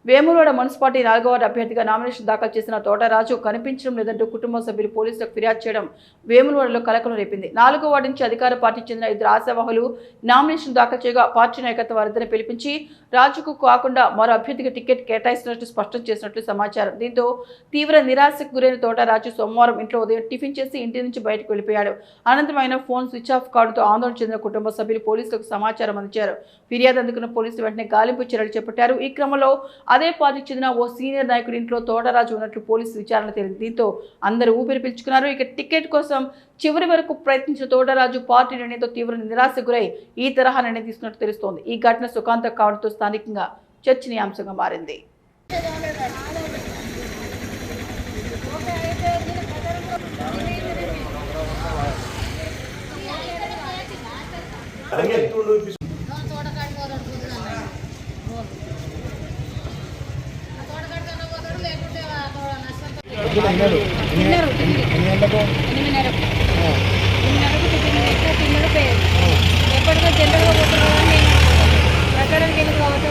Vemulawada municipality 4వ ward అభ్యర్థిగా nomination దాఖలు చేసిన తోటరాజు కనిపించడం లేదంటూ కుటుంబ సభ్యులు పోలీసులకు ఫిర్యాదు చేయడం వేములవాడలో కలకలం రేపింది. 4వ వార్డు నుంచి అధికార పార్టీ చెందిన 2 ఆశావాహులు నామినేషన్ దాఖలు చేయగా పార్టీ నాయకత్వం వారిద్దరిని పిలిపించి రాజుకు కాకుండా మరో అభ్యర్థికి టికెట్ కేటాయిస్తున్నట్టు స్పష్టం చేసినట్లు సమాచారం. దీంతో తీవ్ర నిరాశకు గురైన తోటరాజు సోమవారం ఇంట్లో ఉదయం టిఫిన్ చేసి ఇంటి నుంచి బయటకు వెళ్లిపోయాడు. అనంతరం ఆయన ఫోన్ స్విచ్ ఆఫ్ కావడంతో ఆందోళన చెందిన కుటుంబ సభ్యులు పోలీసులకు సమాచారం అందించారు. ఫిర్యాదు అందుకున్న పోలీసులు వెంటనే గాలింపు చర్యలు చేపట్టారు. ఈ క్రమంలో అదే పార్టీకి చెందిన ఓ సీనియర్ నాయకుడి ఇంట్లో తోటరాజు ఉన్నట్లు పోలీసు విచారణ తేలింది. దీంతో అందరూ ఊపిరి పీల్చుకున్నారు. ఇక టికెట్ కోసం చివరి వరకు ప్రయత్నించిన తోటరాజు పార్టీ నిర్ణయంతో తీవ్ర నిరాశకు గురై ఈ తరహా నిర్ణయం తీసుకున్నట్టు తెలుస్తోంది. ఈ ఘటన సుఖాంతం కావడంతో స్థానికంగా చర్చనీయాంశంగా మారింది. ఎప్పటికో జనరల్గా పోతున్నాను నేను ప్రకారానికి వెళ్ళి కావచ్చు.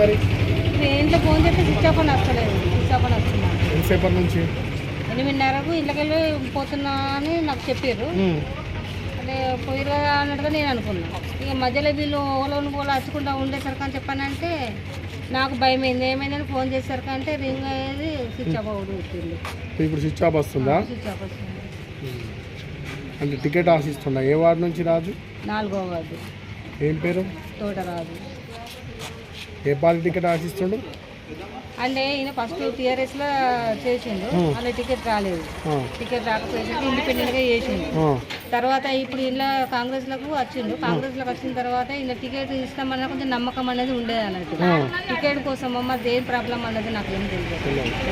మరి ఇంట్లో ఫోన్ చేస్తే స్విచ్ ఆఫ్ అని వస్తలేదు. స్విచ్ ఆఫ్ అని వస్తున్నాను. ఎంతసేపటి నుంచి? 8:30కు ఇంట్లోకి వెళ్ళి పోతున్నా అని నాకు చెప్పారు. అంటే పోయిరా అన్నట్టుగా నేను అనుకున్నాను. ఇక మధ్యలో వీళ్ళు ఓలోని పోలో వచ్చుకుంటా ఉండేసరికి అని చెప్పానంటే నాకు భయం అయింది. ఏమైందని ఫోన్ చేసరికి అంటే రింగ్ అయ్యేది స్విచ్ ఆఫ్ అవుడు వచ్చింది. ఇప్పుడు స్విచ్ ఆఫ్ వస్తుందా? స్విచ్ ఆఫ్ వస్తుంది. అంటే టికెట్ ఆశిస్తున్నా. ఏ వార్డు నుంచి రాజు? 4వ వార్డు. ఏం పేరు? తోటరాజు. ఏ పార్టీ టికెట్ ఆశిస్తుండు? అంటే ఈయన ఫస్ట్ టీఆర్ఎస్లో చేసిండు. అలా టికెట్ రాలేదు. టికెట్ రాకపోయేసరికి ఇండిపెండెంట్గా చేసిండు. తర్వాత ఇప్పుడు ఇలా కాంగ్రెస్లకు వచ్చిండు. కాంగ్రెస్లోకి వచ్చిన తర్వాత ఈయన టికెట్ ఇస్తామన్నా కొంచెం నమ్మకం అనేది ఉండేది అన్నట్టు. టికెట్ కోసం అమ్మ ఏం ప్రాబ్లం అన్నది నాకు ఏం తెలియదు.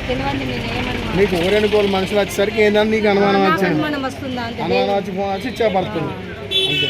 నేను ఏమన్నా మీకు ఊరేని కోళ్ళు మనుషులు వచ్చేసరికి ఏంటని నీకు అనుమానం వచ్చింది? అనుమానం వస్తుందా అంటే అనుమానం వచ్చి ఫోన్ వచ్చి ఇచ్చేపడుతుంది అంతే.